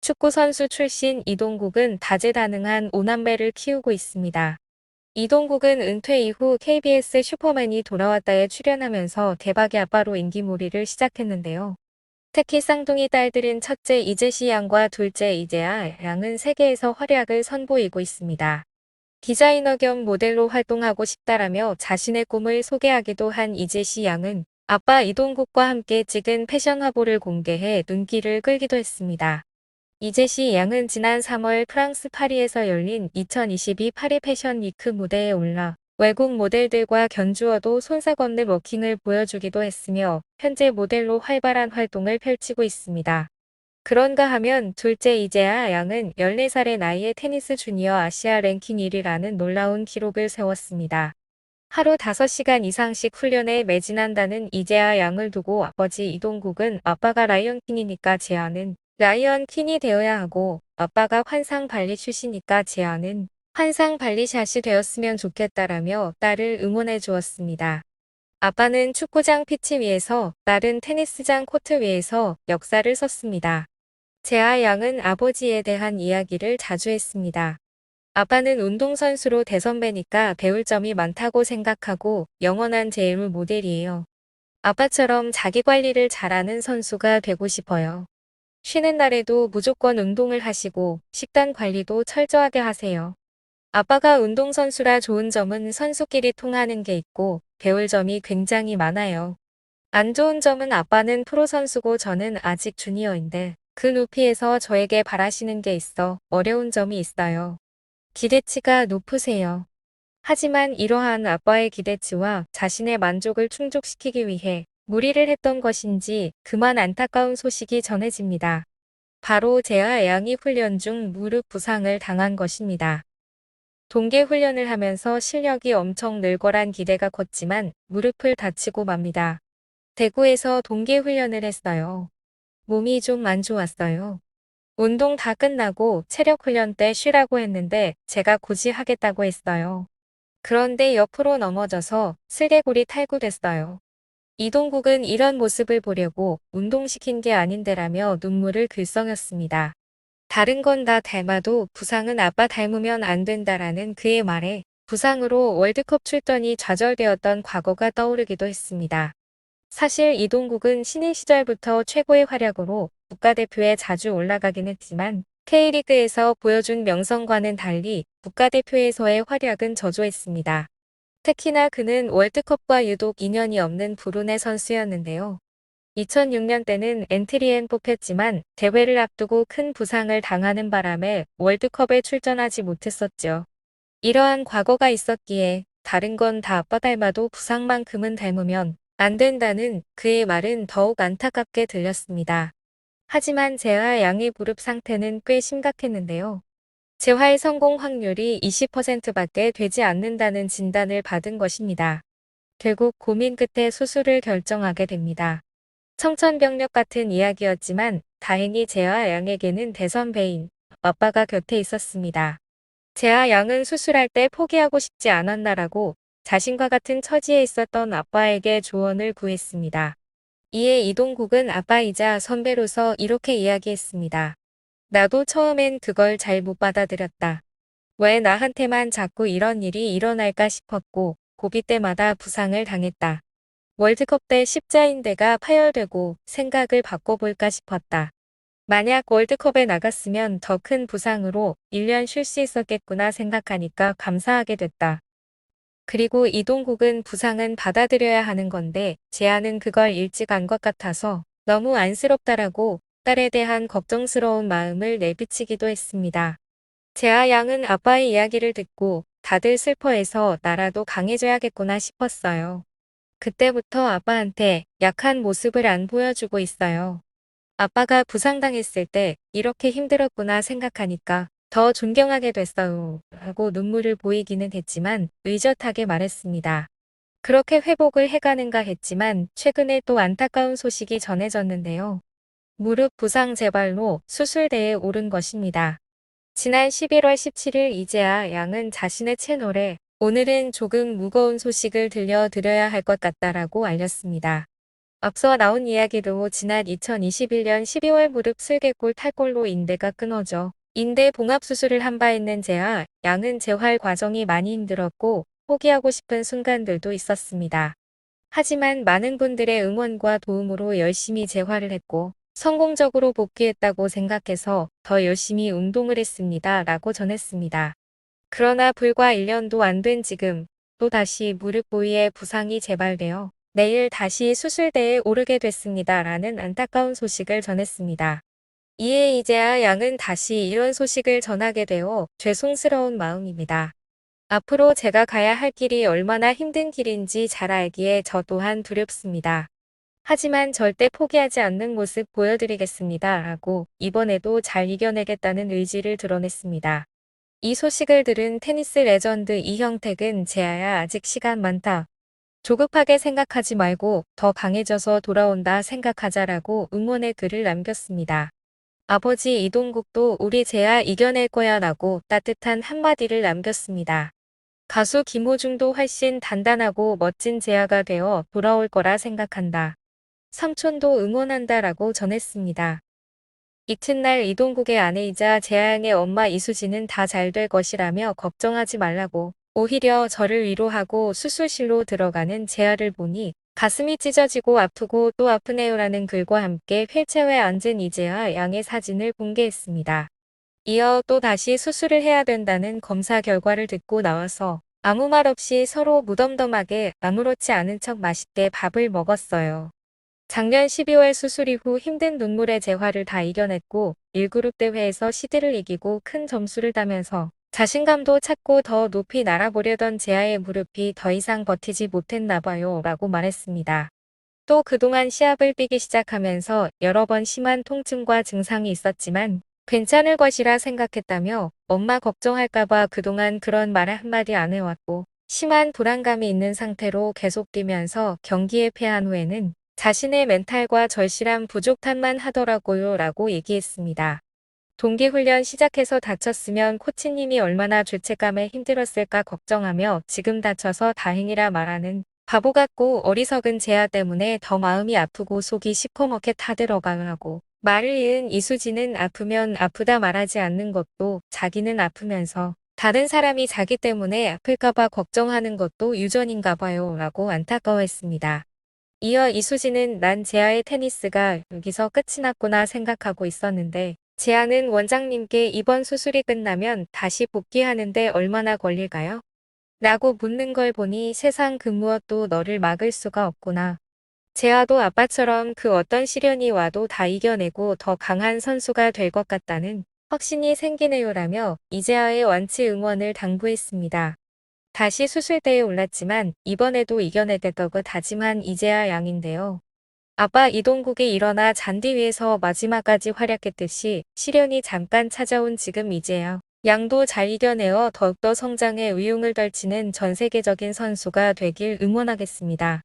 축구 선수 출신 이동국은 다재다능한 오남매를 키우고 있습니다. 이동국은 은퇴 이후 KBS 슈퍼맨이 돌아왔다에 출연하면서 대박의 아빠로 인기몰이를 시작했는데요. 특히 쌍둥이 딸들인 첫째 이재시 양과 둘째 이재아 양은 세계에서 활약을 선보이고 있습니다. 디자이너 겸 모델로 활동하고 싶다라며 자신의 꿈을 소개하기도 한 이재시 양은 아빠 이동국과 함께 찍은 패션 화보를 공개해 눈길을 끌기도 했습니다. 이재시 양은 지난 3월 프랑스 파리에서 열린 2022 파리 패션 위크 무대에 올라 외국 모델들과 견주어도 손사건네 워킹을 보여주기도 했으며 현재 모델로 활발한 활동을 펼치고 있습니다. 그런가 하면 둘째 이재아 양은 14살의 나이에 테니스 주니어 아시아 랭킹 1위라는 놀라운 기록을 세웠습니다. 하루 5시간 이상씩 훈련에 매진한다는 이재아 양을 두고 아버지 이동국은 아빠가 라이언킹이니까 재아는 라이언킹이 되어야 하고 아빠가 환상 발리 출신이니까 재아는 환상 발리샷이 되었으면 좋겠다라며 딸을 응원해 주었습니다. 아빠는 축구장 피치 위에서, 딸은 테니스장 코트 위에서 역사를 썼습니다. 재아 양은 아버지에 대한 이야기를 자주 했습니다. 아빠는 운동선수로 대선배니까 배울 점이 많다고 생각하고 영원한 제 롤 모델이에요. 아빠처럼 자기 관리를 잘하는 선수가 되고 싶어요. 쉬는 날에도 무조건 운동을 하시고 식단 관리도 철저하게 하세요. 아빠가 운동선수라 좋은 점은 선수끼리 통하는 게 있고 배울 점이 굉장히 많아요. 안 좋은 점은 아빠는 프로선수고 저는 아직 주니어인데 그 높이에서 저에게 바라시는 게 있어 어려운 점이 있어요. 기대치가 높으세요. 하지만 이러한 아빠의 기대치와 자신의 만족을 충족시키기 위해 무리를 했던 것인지 그만 안타까운 소식이 전해집니다. 바로 재하 양이 훈련 중 무릎 부상을 당한 것입니다. 동계 훈련을 하면서 실력이 엄청 늘 거란 기대가 컸지만 무릎을 다치고 맙니다. 대구에서 동계 훈련을 했어요. 몸이 좀 안 좋았어요. 운동 다 끝나고 체력 훈련 때 쉬라고 했는데 제가 굳이 하겠다고 했어요. 그런데 옆으로 넘어져서 슬개골이 탈구됐어요. 이동국은 이런 모습을 보려고 운동시킨 게 아닌데라며 눈물을 글썽였습니다. 다른 건 다 닮아도 부상은 아빠 닮으면 안 된다라는 그의 말에 부상으로 월드컵 출전이 좌절되었던 과거가 떠오르기도 했습니다. 사실 이동국은 신인 시절부터 최고의 활약으로 국가대표에 자주 올라가긴 했지만 K리그에서 보여준 명성과는 달리 국가대표에서의 활약은 저조했습니다. 특히나 그는 월드컵과 유독 인연이 없는 불운의 선수였는데요. 2006년 때는 엔트리엔 뽑혔지만 대회를 앞두고 큰 부상을 당하는 바람에 월드컵에 출전하지 못했었죠. 이러한 과거가 있었기에 다른 건 다 아빠 닮아도 부상만큼은 닮으면 안 된다는 그의 말은 더욱 안타깝게 들렸습니다. 하지만 재하 양의 무릎 상태는 꽤 심각했는데요. 재활 성공 확률이 20%밖에 되지 않는다는 진단을 받은 것입니다. 결국 고민 끝에 수술을 결정하게 됩니다. 청천벽력 같은 이야기였지만 다행히 재하 양에게는 대선배인 아빠가 곁에 있었습니다. 재하 양은 수술할 때 포기하고 싶지 않았나라고 자신과 같은 처지에 있었던 아빠에게 조언을 구했습니다. 이에 이동국은 아빠이자 선배로서 이렇게 이야기했습니다. 나도 처음엔 그걸 잘 못 받아들였다. 왜 나한테만 자꾸 이런 일이 일어날까 싶었고 고비 때마다 부상을 당했다. 월드컵 때 십자인대가 파열되고 생각을 바꿔볼까 싶었다. 만약 월드컵에 나갔으면 더 큰 부상으로 1년 쉴 수 있었겠구나 생각하니까 감사하게 됐다. 그리고 이동국은 부상은 받아들여야 하는 건데 재하는 그걸 일찍 안 것 같아서 너무 안쓰럽다라고 딸에 대한 걱정스러운 마음을 내비치기도 했습니다. 재하 양은 아빠의 이야기를 듣고 다들 슬퍼해서 나라도 강해져야겠구나 싶었어요. 그때부터 아빠한테 약한 모습을 안 보여주고 있어요. 아빠가 부상당했을 때 이렇게 힘들었구나 생각하니까 더 존경하게 됐어요. 하고 눈물을 보이기는 했지만 의젓하게 말했습니다. 그렇게 회복을 해가는가 했지만 최근에 또 안타까운 소식이 전해졌는데요. 무릎 부상 재발로 수술대에 오른 것입니다. 지난 11월 17일 이재하 양은 자신의 채널에 오늘은 조금 무거운 소식을 들려드려야 할 것 같다라고 알렸습니다. 앞서 나온 이야기로 지난 2021년 12월 무릎 슬개골 탈골로 인대가 끊어져 인대 봉합 수술을 한 바 있는 재하 양은 재활 과정이 많이 힘들었고 포기하고 싶은 순간들도 있었습니다. 하지만 많은 분들의 응원과 도움으로 열심히 재활을 했고 성공적으로 복귀했다고 생각해서 더 열심히 운동을 했습니다. 라고 전했습니다. 그러나 불과 1년도 안 된 지금 또다시 무릎 부위에 부상이 재발되어 내일 다시 수술대에 오르게 됐습니다. 라는 안타까운 소식을 전했습니다. 이에 이제야 양은 다시 이런 소식을 전하게 되어 죄송스러운 마음입니다. 앞으로 제가 가야 할 길이 얼마나 힘든 길인지 잘 알기에 저 또한 두렵습니다. 하지만 절대 포기하지 않는 모습 보여드리겠습니다. 라고 이번에도 잘 이겨내겠다는 의지를 드러냈습니다. 이 소식을 들은 테니스 레전드 이형택은 재하야 아직 시간 많다. 조급하게 생각하지 말고 더 강해져서 돌아온다 생각하자라고 응원의 글을 남겼습니다. 아버지 이동국도 우리 재하 이겨낼 거야 라고 따뜻한 한마디를 남겼습니다. 가수 김호중도 훨씬 단단하고 멋진 재하가 되어 돌아올 거라 생각한다. 삼촌도 응원한다 라고 전했습니다. 이튿날 이동국의 아내이자 재하양의 엄마 이수지는 다 잘 될 것이라며 걱정하지 말라고 오히려 저를 위로하고 수술실로 들어가는 재하를 보니 가슴이 찢어지고 아프고 또 아프네요라는 글과 함께 휠체어에 앉은 이재하 양의 사진을 공개했습니다. 이어 또 다시 수술을 해야 된다는 검사 결과를 듣고 나와서 아무 말 없이 서로 무덤덤하게 아무렇지 않은 척 맛있게 밥을 먹었어요. 작년 12월 수술 이후 힘든 눈물의 재활을 다 이겨냈고 1그룹 대회에서 시드를 이기고 큰 점수를 따면서 자신감도 찾고 더 높이 날아보려던 재하의 무릎이 더 이상 버티지 못했나 봐요 라고 말했습니다. 또 그동안 시합을 뛰기 시작하면서 여러 번 심한 통증과 증상이 있었지만 괜찮을 것이라 생각했다며 엄마 걱정할까봐 그동안 그런 말을 한마디 안 해왔고 심한 불안감이 있는 상태로 계속 뛰면서 경기에 패한 후에는 자신의 멘탈과 절실한 부족함만 하더라고요 라고 얘기했습니다. 동계훈련 시작해서 다쳤으면 코치님이 얼마나 죄책감에 힘들었을까 걱정하며 지금 다쳐서 다행이라 말하는 바보 같고 어리석은 재하 때문에 더 마음이 아프고 속이 시커멓게 타들어가고 말을 이은 이수지는 아프면 아프다 말하지 않는 것도 자기는 아프면서 다른 사람이 자기 때문에 아플까봐 걱정하는 것도 유전인가 봐요 라고 안타까워했습니다. 이어 이수지는 난 재하의 테니스가 여기서 끝이 났구나 생각하고 있었는데 재하는 원장님께 이번 수술이 끝나면 다시 복귀하는데 얼마나 걸릴까요? 라고 묻는 걸 보니 세상 그 무엇도 너를 막을 수가 없구나. 재하도 아빠처럼 그 어떤 시련이 와도 다 이겨내고 더 강한 선수가 될 것 같다는 확신이 생기네요라며 이재하의 완치 응원을 당부했습니다. 다시 수술대에 올랐지만 이번에도 이겨내겠다고 다짐한 이재하 양인데요. 아빠 이동국이 일어나 잔디 위에서 마지막까지 활약했듯이 시련이 잠깐 찾아온 지금 이재하 양도 잘 이겨내어 더욱더 성장에 위용을 떨치는 전 세계적인 선수가 되길 응원하겠습니다.